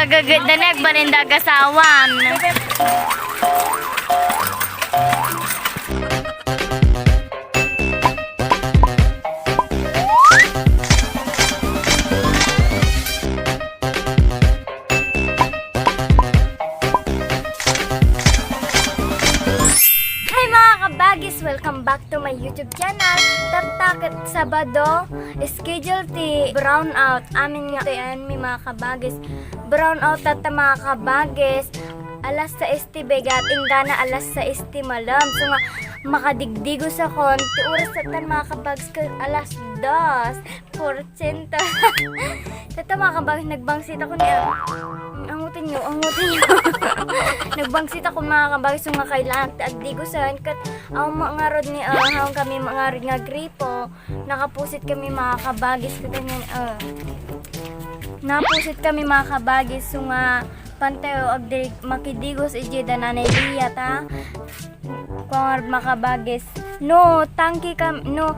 Nagagagad na nagbarindagasawan. Welcome back to my YouTube channel. Tatakit Sabado, schedule ti brown out. Amin nga yan mi mga kabagis. Brown out at mga kabagis. Alas sa esti begat ingana alas sa esti malam. So nga makadigdigo sa kon. Ti oras sa tan mga kabagis alas 2%. Tata mga kabagis nagbangsit ako niya. Angutin nyo. Nagbangsit ako mga kabagis nga kailangan agdigo sa kat ang mga rod ni hawang kami mga rod nga gripo. Nakapusit kami mga kabagis katanyan napusit kami mga kabagis so nga panteo agdig makidigos ijida nanay liya ta kung makabagis no tangki kam no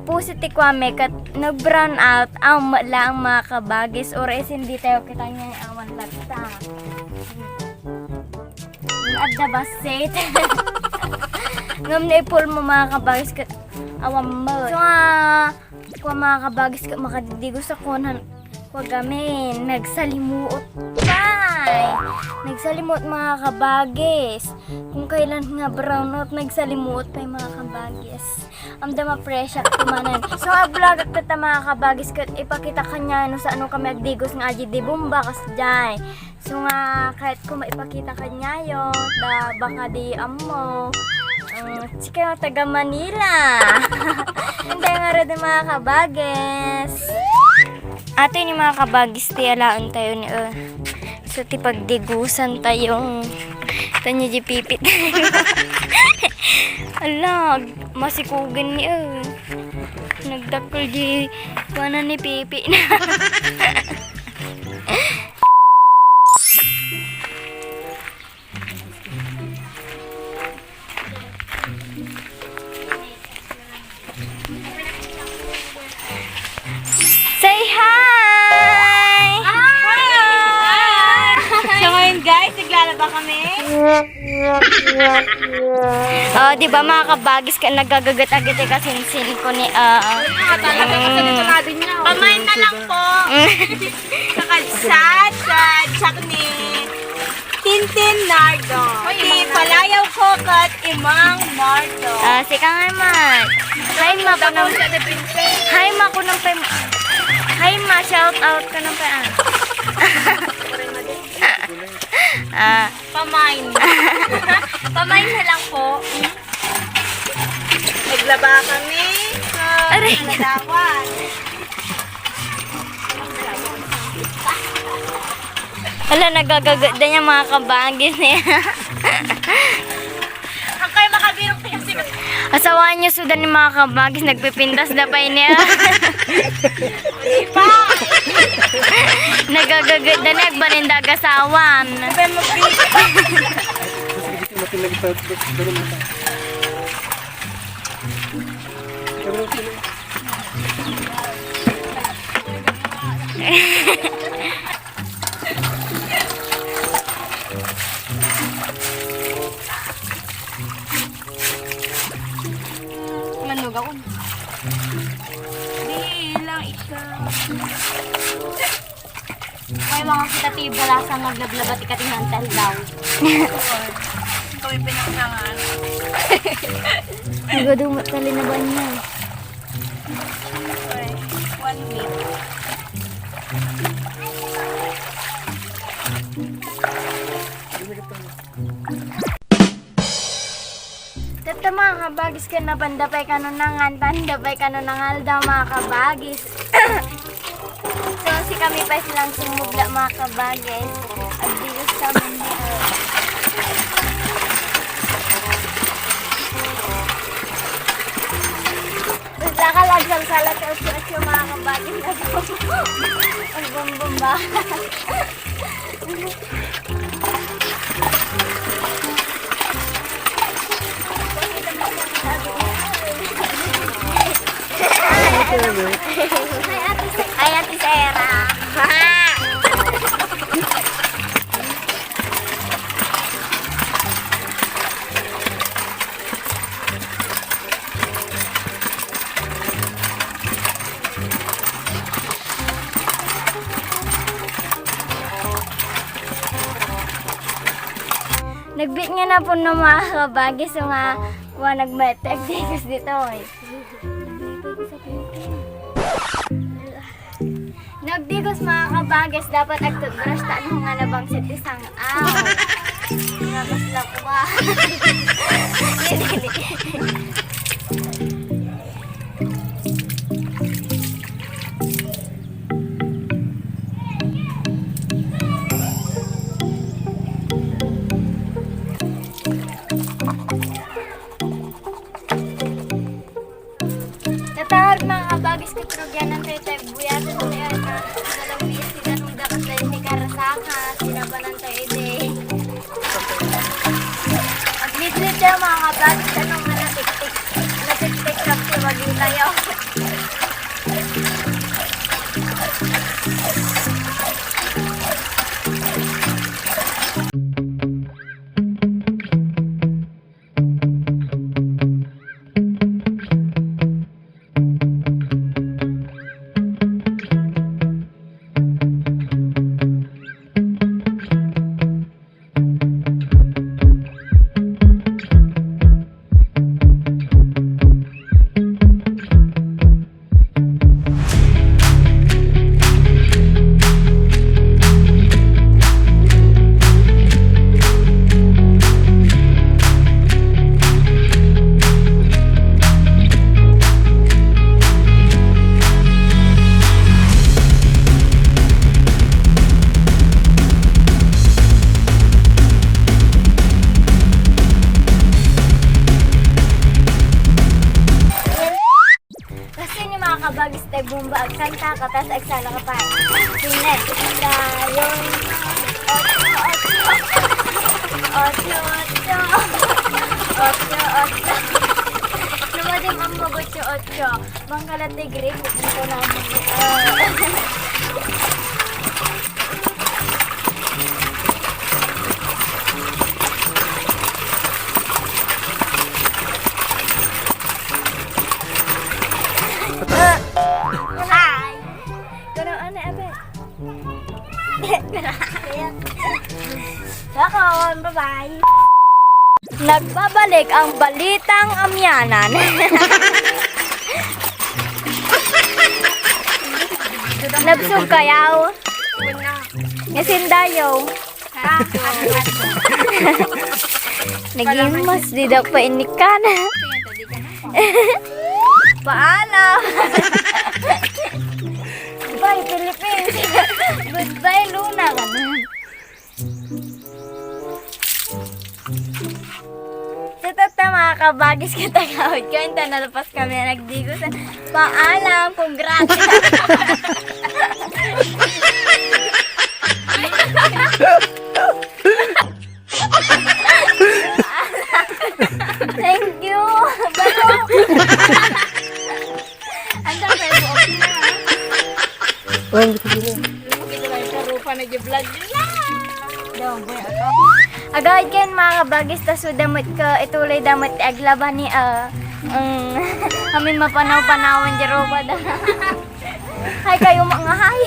pusit kwame kat nag brown out ang lang mga kabagis or is hindi tayo kita niya awan lagta adda basit ngam na ipul mo mga kabagis kat awam mo so nga kung mga kabagis kat makadidigos sa kunan wag gamin nagsalimuot nagsalimuot mga kabagis kung kailan nga brown out nagsalimuot pa yung mga kabagis ang dama presya kumanan so vlog at mga kabagis kat ipakita kanya no sa ano kami agdigos nga aji di bumba kas jay so nga kahit kung maipakita kanya yun da baka di amo chika taga Manila hindi nga rin mga kabagis ato ni mga kabagis tiyalaan tayo ni so tipagdigusan tayong tanyo di pipit ala masikugan ni nagdakol di kuana ni pipi say hi! So ngayon guys, naglalaba kami. Oh, di ba mga kabagis ka nagagagat-agat kasinsin ko ni pamain na lang po. Sa kalsad sa ni Tintin Nardo. Di palayaw ko kat imang Nardo. Sika nga man. Hi ma ko ng hi ma ko ng hi ma, shout out ka ng paan. Pamain. Pamain na lang po. Naglaba kami sa Nadawan. Wala, nagagagat na niya mga kabagis niya. Ang kayo makabirong kasi asawaan niyo sudan ni mga kabagis nagpipintas na pa niya. Ipa! Nagagagat na nagbarindagasawan. Manog ako. Di lang ikaw. May mga kitatiba lasang naglablabat ikatinantal daw. Ito yung pinagsangan. Nagadumot tali na ba niya? Okay. 1 week. Tata mga kabagis ka na pandapay ka nunangan, pandapay ka nunangal daw mga kabagis. So si kami pa silang sumubla mga kabagis. At dito sa Manila. Basta ka lang sa salat sa mga kabagis na po. Ang bumbumba. Hi, Ate Sarah. Nagbit nga na po na mga kabagis so nga nagmatek-tekos dito eh. Nagdigos mga kabagis, dapat agtutbrush taan mo nga nabang sit isang Nabas lang ko ba? Tatahar mga kabagis ko trugyan ng tayo buyatan mo yan na nalabis sila nung dapat na hindi karasaka sila pa ng tayo Mag-litlit tayo mga kabagis anong natiktik kasi maging tayo. Kabagis tayo bumba ang kanta ka, tapos agsala ka pa. Sine, dayong otso. Lumadim ang magotso otso. Bangkalat ay grip, ito na Hi! Kano ano ebe? Bakon, bye-bye! Nagbabalik ang balitang amyanan. Nabsug kayaw. Ngasindayaw. Naging mas didak pa inikan. Paalam! Bye, Philippines! Goodbye, Luna! Sa mga kabagis katagawid ko, hindi nalapas kami na nagdigusan. Paalam! Congrats! Thank you! Balo! Andang kayo buok na. Kita lang yung karupa na i-vlog nila. Agad kayo mga kabagis, tas damot ka, itulay damot aglaban ni amin mapanaw-panawan di roba da. Hay kayo mga hay.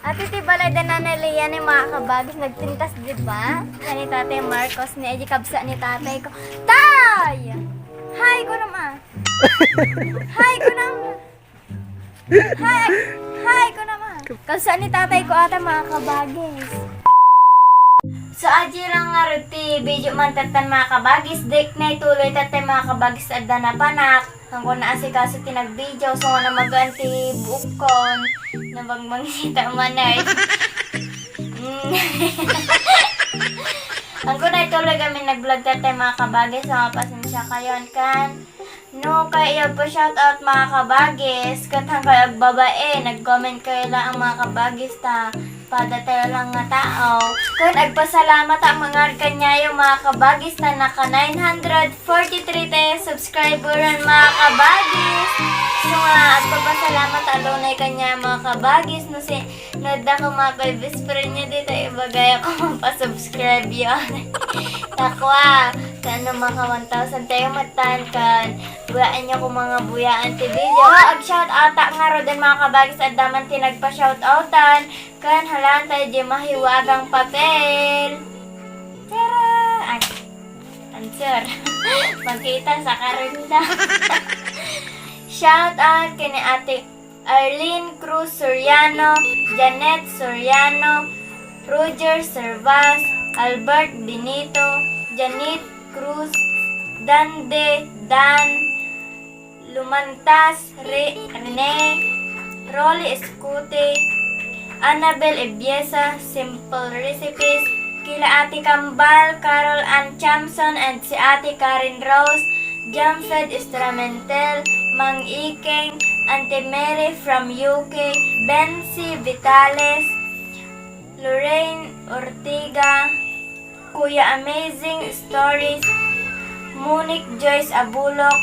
At iti balay da nanaliyan ni mga kabagis, nagtintas diba? Ni Tatay Marcos, ni Eji Kabsa ni tatay ko. Tay! Hi ko naman! Hi ko naman! Hi ko naman! Kabsa ni tatay ko ata mga kabagis. So aji lang nga ruti video man tatan mga kabagis, dik na ituloy tatay mga kabagis adda na panak. Hanggang naasikaso tinag-video, so nga na mag-anti bukon, na magmangsita manay. Hanggang na ituloy kami nag-vlog tatay mga kabagis, so nga pasensya kayo kan. No, kaya po shoutout mga kabagis, katang kayo babae, nag-comment kayo lang ang mga kabagis ta. Padatayo lang nga tao. Kung agpasalamat ang mga kanya yung mga kabagis na naka 943 tayo subscriberan mga kabagis. So nga, agpapasalamat alunay kanya mga kabagis. No si nada ko mga best friend niya dito, ibagay ako mapasubscribe yun. Takwa, sana mga 1,000 tayo matankan. Buyaan niyo kung mga buyaan ti video. Ag-shout ata nga ro din mga kabagis at daman tinagpa-shoutoutan. Kan halaan tayo di mahiwagang papel. Tara! answer. Magkita sa karinda. Shout out kay ni Ate Arlene Cruz Soriano, Janet Soriano, Roger Servas, Albert Benito, Janet Cruz, Dande Dan, Lumantas Rene, Rolly Escute, Annabel Ebiesa, Simple Recipes, kila Ate Kambal, Carol Ann Chamson, and si Ate Karen Rose, Jamfed Estramentel, Mang Ikeng, Auntie Mary from UK, Bensi Vitales, Lorraine Ortiga, Kuya Amazing Stories, Monique Joyce Abulok,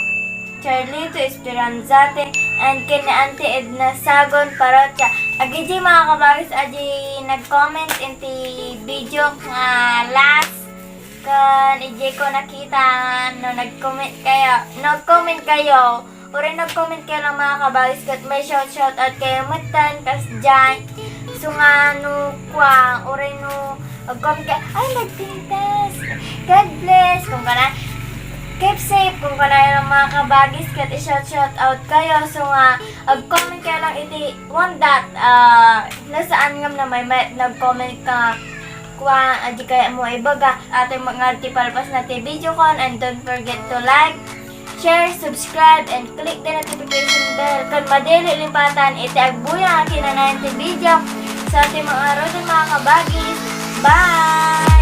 Charlito Esperanzate, and kina Auntie Edna Sagon Parocha. Agiji mga kabagis, aji nag-comment inti video nga last kan ije ko nakita no nag-comment kayo uri nag-comment kayo lang mga kabagis kat may shout out kayo mutan kas dyan so nga no kwa uri no mag-comment kayo ay nagpintas God bless kung kana keep safe kung kana lang mga kabagis kat i-shout out kayo so nga mag-comment kayo lang iti one that nasaan ngam na may nag-comment ka kuha adi kaya mo ibaga ating mga tipalpas na video kon and don't forget to like, share, subscribe, and click the notification bell kung madili lipatan iti agbuya ang kinanayan ti video sa ating mga rodin mga kabagis. Bye!